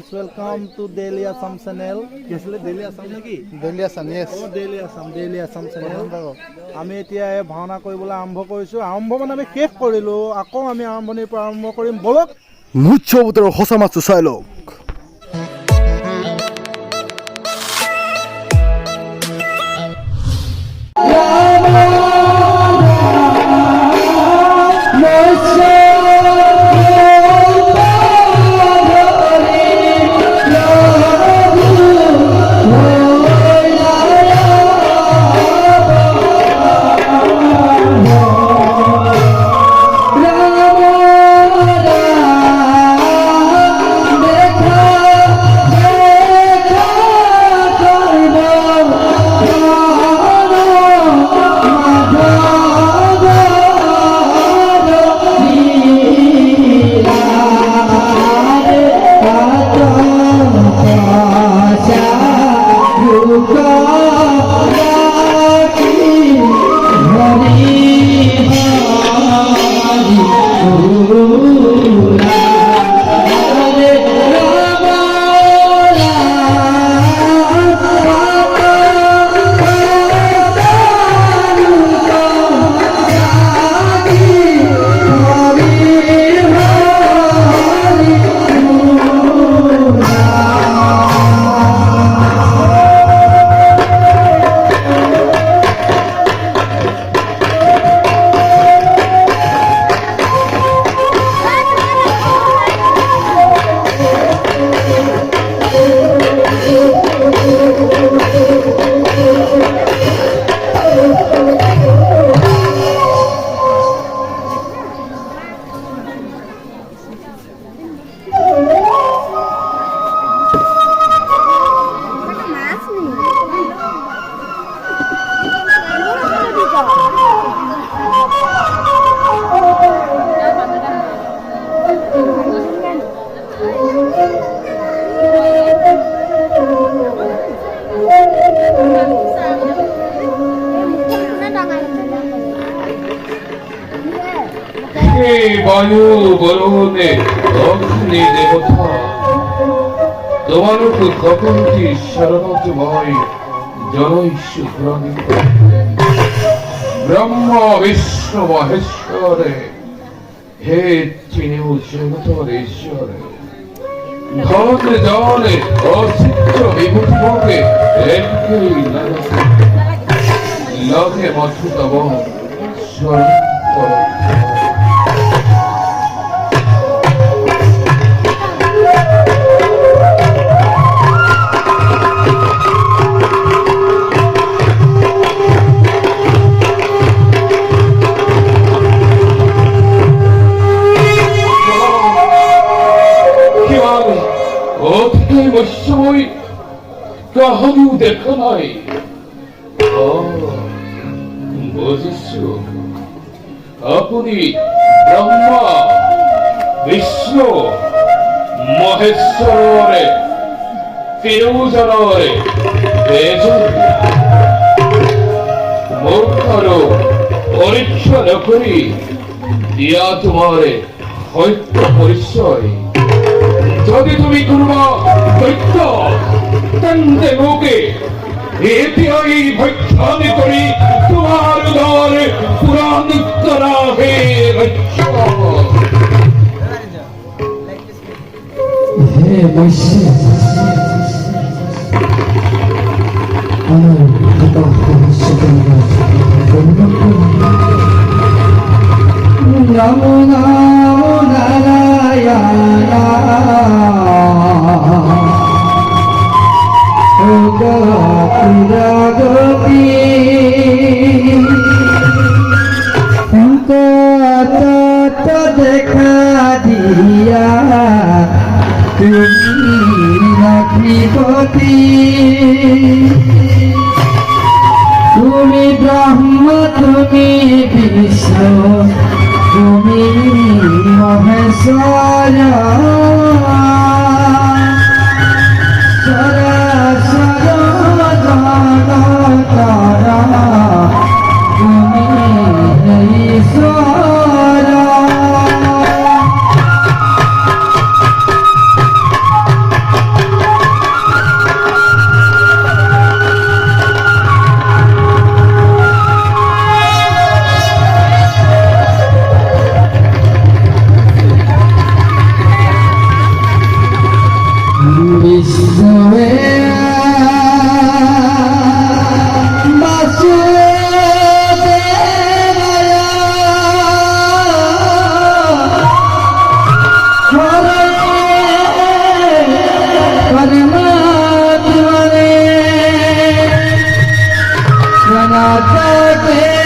friends, welcome to Daily Assam channel. Kesle Daily Assam neki? Daily Assam, yes. Oh, Daily Assam channel. আমি এতিয়া ভাওনা কৰিবলৈ আৰম্ভ কৰিছো। আৰম্ভ মানে আমি শেষ কৰিলো। আকৌ আমি আৰম্ভণিৰ পৰা আৰম্ভ কৰিম। বলক। মোitsya avater ৰৰxosa মাছটো চাই লওক। বায়ু বরণে অগ্নি দেবতা তোমারূপ কপন্তি শরণতময় জনৈষ্য প্রাণী ব্রহ্ম বিষ্ণু মহেশ্বরে হে চিনেও জগতর ঈশ্বরে ধনে জলে অচিত্র বিভূতি ভোগে একই লগে মধুতম স্বরূপ সময় কাহারিও দেখা নাই। বুঝিস আপনি ব্রহ্মা বিষ্ণু মহেশ্বরে তিরুজনরে মূর্খর পরীক্ষা নকরি দিয়া তোমারে হত্যা পরিচয়। যদি তুমি করবা দৈত্য তন্দে লোকে এতিয়াই ভক্ষানি করি তোমার উদর পুরাণ করা হে হে বৈশ্য আমার পিতা নমো নমো নারায়ণ পুরাগতি দেখা দিয়া তুমি রাখিপতি তুমি ব্রহ্ম তুমি বিষ্ণু তুমি মহেশ্বর বিষ্ণুৱে परमात्मने